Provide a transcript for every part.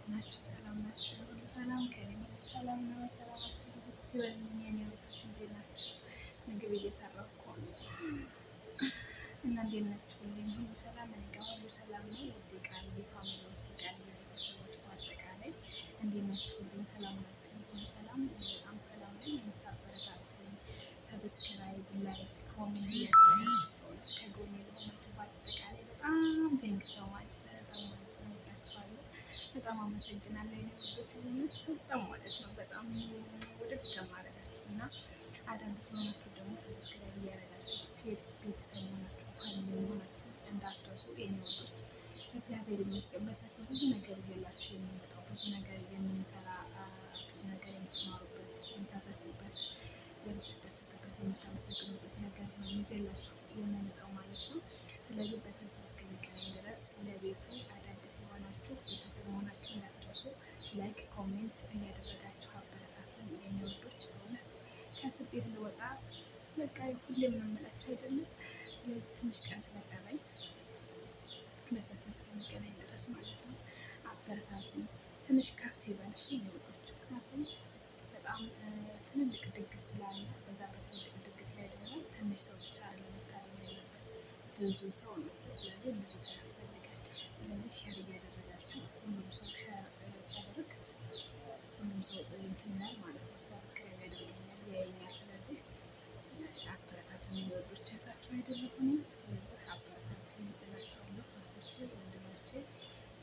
ናችሁ? ሰላም ናችሁ? ሁሉ ሰላም ከእኔ ሰላም ነው። ሰላማችሁ ብዙ ትበልኝ የኔ ወዶች፣ እንዴት ናችሁ? ምግብ እየሰራሁ እኮ እና እንዴት ናችሁልኝ? ሁሉ ሰላም እኔ ጋር ሁሉ ሰላም ነው። ውድ ቃል ፋሚሊዎች፣ ቃል ቤተሰቦች በአጠቃላይ እንዴት ናችሁልኝ? ሰላም ናችሁ? ሁሉ ሰላም በጣም ሰላም ነኝ። የምታበረታቱኝ ሰብስክራይብ፣ ላይክ፣ ኮሜንት ያደረጋችሁ ከጎኔ ለሆናችሁ በአጠቃላይ በጣም ቴንክ ሶ ማች በጣም አመሰግናለሁ። የኔ ወዶች ሆነች በጣም ማለት ነው በጣም ወደ ብቻ ማድረጋችሁ እና አዳዲስ የሆናችሁ ደግሞ ሰብስክራይብ እያደረጋችሁ ቤተሰብ ሆናችሁ ፋሚሊ ሆናችሁ እንዳትረሱ የኔ ወዶች። እግዚአብሔር ይመስገን በሰፊ ብዙ ነገር ይዤላችሁ የሚመጣው ብዙ ነገር የምንሰራ ብዙ ነገር የምትማሩበት የምታተርፉበት የምትደሰቱበት የምታመሰግኑበት ነገር ነው ይዤላችሁ የምመጣው ማለት ነው። ስለዚህ በሰፊ እስክንገናኝ ድረስ ለቤቱ አዳዲስ የሆናችሁ ቤተሰብ መሆናችሁ እንዳትረሱ ላይክ ኮሜንት እያደረጋችሁ አበረታቱን የኔ ወዶች። እውነት ከስደት ልወጣ በቃ ሁሌም የምመላችሁ አይደለም። ስለዚህ ትንሽ ቀን ስለቀረኝ በሰፊ እስክንገናኝ ድረስ ማለት ነው አበረታቱን። ትንሽ ከፍ ይበልሽ የኔ ወዶች፣ ምክንያቱም በጣም ትልልቅ ድግስ ስላለ በዛ በትልቅ ድግስ ላይ ደግሞ ትንሽ ሰው ብቻ ለመታደም ያለበት ብዙ ሰው ነው። ስለዚህ ብዙ ሰው ያስፈልጋል። ስለዚህ ሼር እያደረጋችሁ ሁሉም ሰው ሼር ሲያደርግ ሁሉም ሰው እንትን ይላል ማለት ነው። ሰብስክራይብ ያደርገኛል ያየኛል። ስለዚህ አበረታቱን የሚወዶች እህታችሁ አይደለሁም። ስለዚህ አበረታቱን እላችኋለሁ። እህቶቼ፣ ወንድሞቼ፣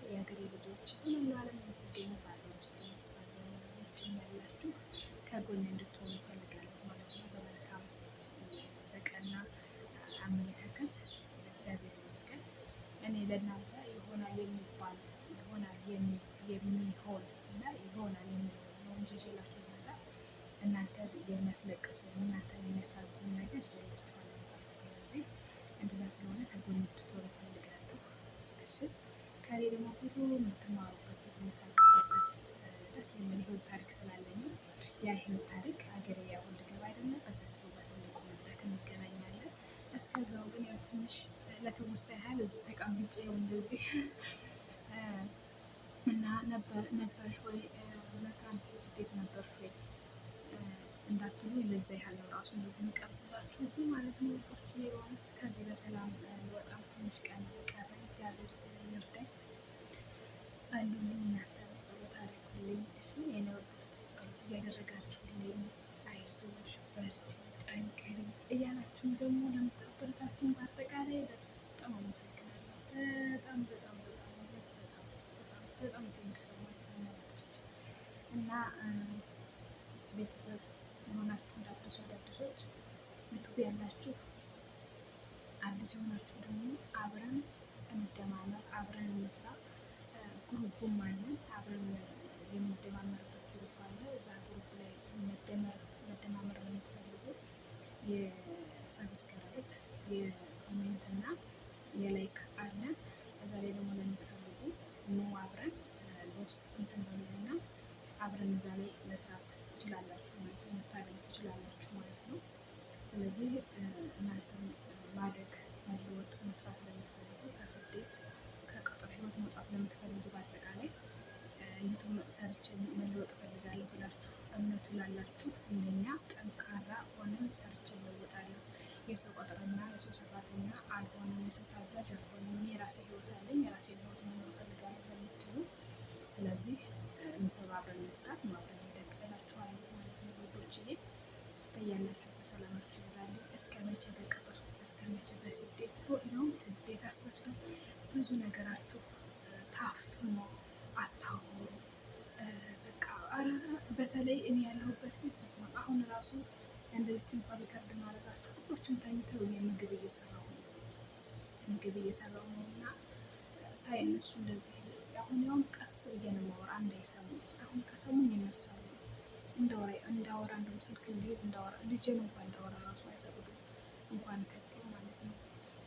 የሀገሬ ልጆች ሁሉም ዓለም የምትገኙ ባለው ውስጥ ውጭም ያላችሁ ከጎን እንድትሆኑ እፈልጋለሁ ማለት ነው። በመልካም በቀና አመለካከት እግዚአብሔር ይመስገን እኔ ለእናንተ ይሆናል የሚባል ይሆናል የሚሆን እና ይሆናል የሚሆን ነው እንጂ ይዤላችሁ ይመጣ እናንተ የሚያስለቅሱ እናንተ የሚያሳዝን ነገር ይዤላችኋለሁ ማለት። ስለዚህ እንደዛ ስለሆነ ከጎን እንድትሆኑ እፈልጋለሁ። እሺ፣ ከኔ ደግሞ ብዙ የምትማሩበት ብዙ የምታገኙበት ደስ የሚል ህይወት ታሪክ ስላለኝ ያ ህይወት ታሪክ ሀገሬ ያው እንድገባ አይደለም በሰፊው በትልቁ መድረክ እንገናኛለን። እስከዛው ግን ያው ትንሽ ለትውስታ ያህል እዚህ ተቀምጬ እንደዚህ እና ነበርሽ ወይ እውነት አንቺ ስደት ነበርሽ ወይ እንዳትሉ ለዛ ያህል ነው ራሱ እንደዚህ የሚቀርጽላችሁ እዚህ ማለት ነው። ወዶች የሆኑት ከዚህ በሰላም ልወጣም ትንሽ ቀን ቀረኝ። እግዚአብሔር ይርዳኝ። ጸልዩልኝ፣ እናንተ ጸሎት አድርጉልኝ። እሺ የኔ ወዶች ጸሎት እያደረጋችሁልኝ አይዞሽ በርቺ ጠንክሪ እያላችሁም ደግሞ ለምታበረታቱኝ በአጠቃላይ በጣም አመሰግናለሁ። በጣም በጣም በጣም በጣም በጣም ቴንክ ሶ ማች ወዶች እና ቤተሰብ የሆናችሁ እንዳትረሱ አዳዲሶች ዩቱብ ያላችሁ አዲስ የሆናችሁ ደግሞ አብረን እንደማመር አብረን እንስራ። ግሩፕም አለን አብረን የምንደማመርበት ግሩፕ አለ። እዛ ግሩፕ ላይ መደማመር ለምትፈልጉ የሰብስክራይብ የኮሜንት እና የላይክ አለን። እዛ ላይ ደግሞ ለምትፈልጉ ኑ አብረን በውስጥ እንትን በሉና አብረን እዛ ላይ መስራት ትችላላችሁ ማለት መታደም ትችላላችሁ ማለት ነው። ስለዚህ እናንተም ማደግ መለወጥ መስራት ለምትፈልጉ ከስደት ከቅጥር ህይወት መውጣት ለምትፈልጉ በአጠቃላይ ዩቱብ ሰርቼ መለወጥ እፈልጋለሁ ብላችሁ እምነቱ ላላችሁ እንደኛ ጠንካራ ሆነን ሰርቼ እለወጣለሁ። የሰው ቅጥረኛ የሰው ሰራተኛ አልሆንም፣ የሰው ታዛዥ አልሆንም። የራሴ ህይወት አለኝ፣ የራሴ ህይወት መኖር እፈልጋለሁ ለምትሉ ስለዚህ ተባብረን መስራት ማብረን ይደግላችኋለሁ ማለት ነው። ወዶችዬ በያላችሁ በሰላማችሁ ይብዛልኝ። እስከ መቼ በቅጥር እስከ መቼ በስደት ነው? ስደት አስበሽታል። ብዙ ነገራችሁ ታፍኖ አታውሩ። በቃ በተለይ እኔ ያለሁበት ቤት መስማ አሁን ራሱ እንደዚህ እንኳ ሪከርድ ማድረጋችሁ ሁሎችም ተኝተው ምግብ እየሰራሁ ነው እና ሳይነሱ እንደዚህ አሁን ያውም ቀስ ብዬ ነው የማወራ እንዳይሰሙ። አሁን ከሰሙኝ ይነሳሉ። እንዳወራ እንደውም ስልክ እንዲይዝ እንዳወራ ልጄን እንኳን እንዳወራ ራሱ አይፈቅዱም። እንኳን ከቴው ማለት ነው።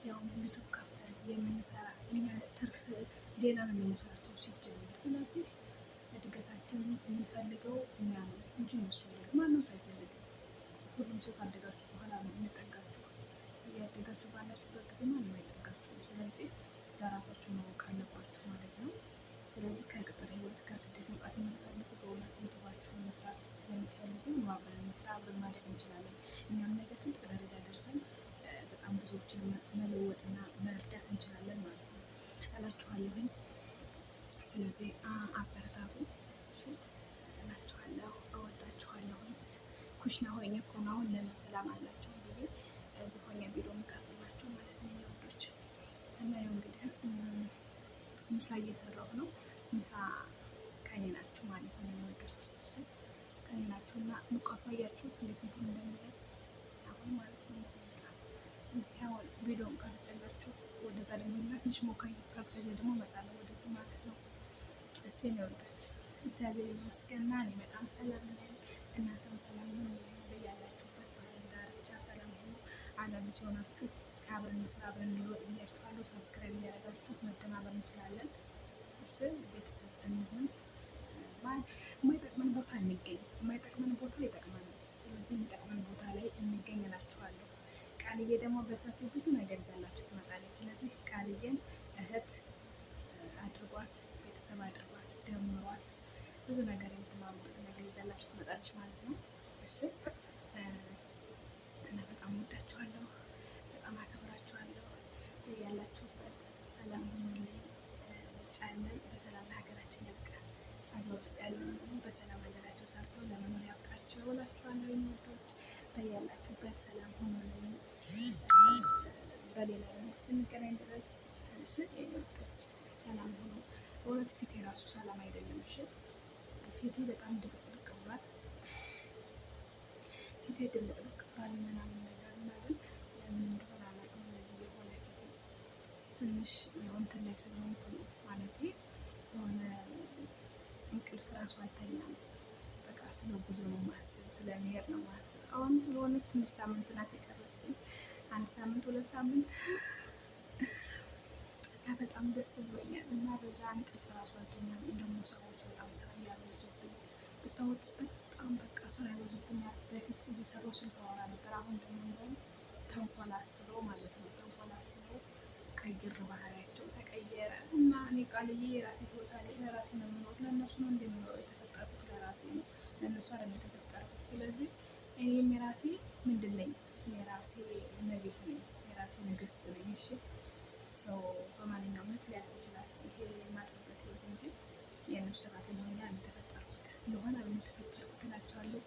ያው ዩቱብ ከፍተን የምንሰራ እኛ ትርፍ ሌላ ነው የምንሰራቸው ሲጀምር። ስለዚህ እድገታችንን የምንፈልገው እኛ ነው እንጂ እነሱ አይደሉም። ማንም ሰው አይፈልግም። ሁሉም ሰው ካደጋችሁ በኋላ ነው የሚጠጋችሁ። እያደጋችሁ ባላችሁበት ጊዜ ማንም አይጠጋችሁም። ስለዚህ ለራሳችሁ ማወቅ አለባችሁ ማለት ነው። ስለዚህ ከቅጥር ህይወት እላችኋለሁኝ። ስለዚህ አበረታቱ እላችኋለሁ። እወዳችኋለሁኝ። ኩሽና ሆኜ እኮ ነው አሁን ለምን ሰላም አላቸው ብዬ እዚህ ሆኜ ቪዲዮ የምቀርጽላችሁ ማለት ነው የወዶች። እና ያው እንግዲህ ምሳ እየሰራሁ ነው። ምሳ ከኔ ናችሁ ማለት ነው የወዶች። ከኔ ናችሁ እና ሙቀቱ አያችሁት እንዴት እንትን እንደሚለኝ አሁን ማለት ነው። እዚህ አሁን ቪዲዮን ቀርጬላችሁ ወደዛ ደግሞ እና ትንሽ ሞካኝ ካልታየ ደግሞ እመጣለሁ ወደዚህ ማለት ነው። እሺ የኔ ወዶች እግዚአብሔር ይመስገንና እኔ በጣም ሰላም ነኝ። እናንተም ሰላም ነው ያላችሁበት በዓለም ዳርቻ ሰላም ሁኑ። አዳዲስ ሲሆናችሁ አብረን እንስራ አብረን እንለወጥ ብያችኋለሁ። ሰብስክራይብ እያደረጋችሁ መደማመር እንችላለን። እሺ ቤተሰብ እንሁን። የማይጠቅመን ቦታ እንገኝ፣ የማይጠቅመን ቦታ ይጠቅመናል። ስለዚህ የሚጠቅመን ቦታ ላይ እንገኝ እላችኋለሁ። ቃልዬ ደግሞ በሰፊው ብዙ ነገር ይዛላችሁ ትመጣለች። ስለዚህ ቃልዬን እህት አድርጓት፣ ቤተሰብ አድርጓት፣ ደምሯት፣ ብዙ ነገር የምትማሩበት ነገር ይዛላችሁ ትመጣለች ማለት ነው። እሺ እና በጣም ወዳችኋለሁ፣ በጣም አከብራችኋለሁ። ያላችሁበት ሰላም ሁኑልኝ። ውጭ ያለን በሰላም ለሀገራችን ያብቃል። ሀገር ውስጥ ያለን በሰላም ሀገራቸው ሰርተው ለመኖር ያብቃቸው እላችኋለሁ። የሚወዶች በያላችሁበት ሰላም ሁኑልኝ። በሌላ ውስጥ እንገናኝ ድረስ እሺ የሚወዶች ሰላም ሁኑ። በእውነት ፊቴ ራሱ ሰላም አይደለም። እሺ ፊቴ በጣም ድብቅብቅ ብሏል። ፊቴ ድብቅብቅ ብሏል ምናምን ነገር እና ግን ለምን እንደሆነ አላውቅም። እንደዚህ የሆነ ፊቴ ትንሽ የሆንትን ላይ ስለሆንኩ ነው ማለቴ የሆነ እንቅልፍ ራሱ አልተኛም። በቃ ስለ ጉዞ ነው ማስብ፣ ስለመሄድ ነው ማስብ። አሁን የሆነ ትንሽ ሳምንት ናት የቀረችኝ፣ 1 ሳምንት 2 ሳምንት እና በጣም ደስ ብሎኛል። እና በዛ እንቅልፍ ራሱ አልተኛም። ደግሞ ሰዎች በጣም ስራ እያበዙብኝ ብታወት በጣም በቃ ስራ ያበዙብኛል። በፊት እየሰራሁ ስልክ አወራ ነበር። አሁን ደግሞ እንደውም ተንኮል አስበው ማለት ነው ተንኮል አስበው ቀይር ባህሪያቸው ተቀየረ እና እኔ ቃልዬ የራሴ ህይወት አለኝ። ለራሴ ነው የምኖር። ለእነሱ ነው እንደምኖረው የተፈጠርኩት ለራሴ ነው፣ ለእነሱ አይደለም የተፈጠርኩት። ስለዚህ እኔም የራሴ ምንድን ነኝ? የራሴ እመቤት ነኝ፣ የራሴ ንግስት ነኝ። እሺ ሰው በማንኛውም ነት ሊያልፍ ይችላል። ይሄ የማድረግበት ህይወት እንጂ የእነሱ ሰራተኛ ሆኜ የተፈጠርኩት የሆነ የተፈጠርኩት እላቸዋለሁ።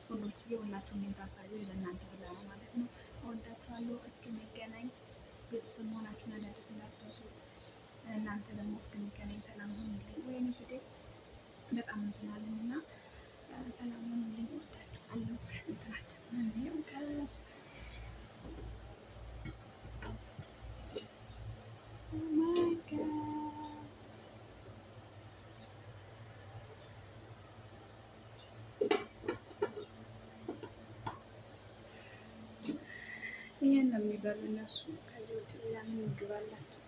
ሁሎች የሁላችሁም እኔን ታሳቢ ለእናንተ ብላ ነው ማለት ነው። እወዳችኋለሁ። እስክንገናኝ ቤተሰብ መሆናችሁን አዳዲስ እንዳትረሱ። እናንተ ደግሞ እስክንገናኝ ሰላም ሁኑልኝ። ወይም እንግዲህ በጣም እንትናለን እና ሰላም ሁኑልኝ። እወዳችኋለሁ። እንትናችን እንየው ከስ ይሄን ነው የሚበሉ እነሱ። ከዚህ ውጭ ሌላ ምን ምግብ አላቸው?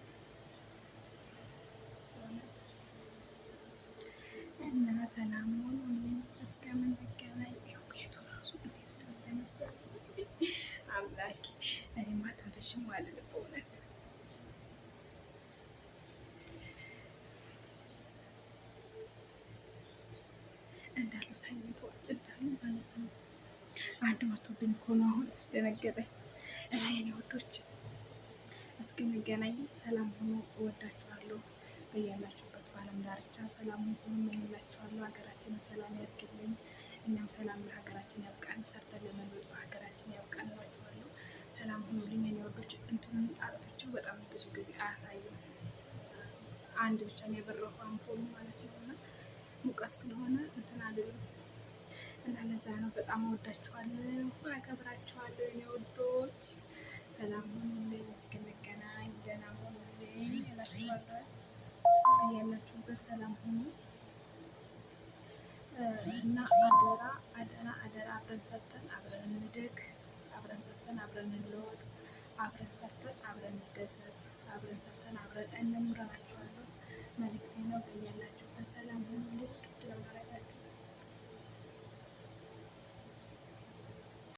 እና ሰላም ሆኑልኝ። እስከምንገናኝ ቤቱ ራሱ እንዴት እንደመሰለ አምላኬ። እኔማ ትንሽም አልል በእውነት እንዳሉ ተኝተዋል እንዳሉ ማለት ነው። አንድ መቶብኝ እኮ ነው አሁን ያስደነገጠኝ። እና የኔ ወዶች እስክንገናኝ ሰላም ሆኖ እወዳችኋለሁ። በያላችሁበት በዓለም ዳርቻ ሰላም ሆኖ እመኝላችኋለሁ። ሀገራችንን ሰላም ያድርግልኝ። እኛም ሰላም ለሀገራችን ያብቃን። ሰርተን ለመኖር በሀገራችን ያብቃን እላችኋለሁ። ሰላም ሆኖልኝ የኔ ወዶች። እንትኑን አጥፍቼው በጣም ብዙ ጊዜ አያሳይም። አንድ ብቻ ነው የበረው አምፖሉ ማለት ነው። እና ሙቀት ስለሆነ እንትን አልልም እና ለዛ ነው። በጣም እወዳችኋለሁ፣ አከብራችኋለሁ የኔ ወዶች። ሰላም ሁኑልኝ። እስክንገናኝ ደህና ሁኑልኝ እላችኋለሁ። ያላችሁበት ሰላም ሁኑ እና አደራ አደራ አደራ። አብረን ሰርተን አብረን እንደግ፣ አብረን ሰርተን አብረን እንለወጥ፣ አብረን ሰርተን አብረን እንደሰት፣ አብረን ሰርተን አብረን እንኑር እላችኋለሁ። መልዕክቴ ነው። ያላችሁበት ሰላም ሁኑልኝ።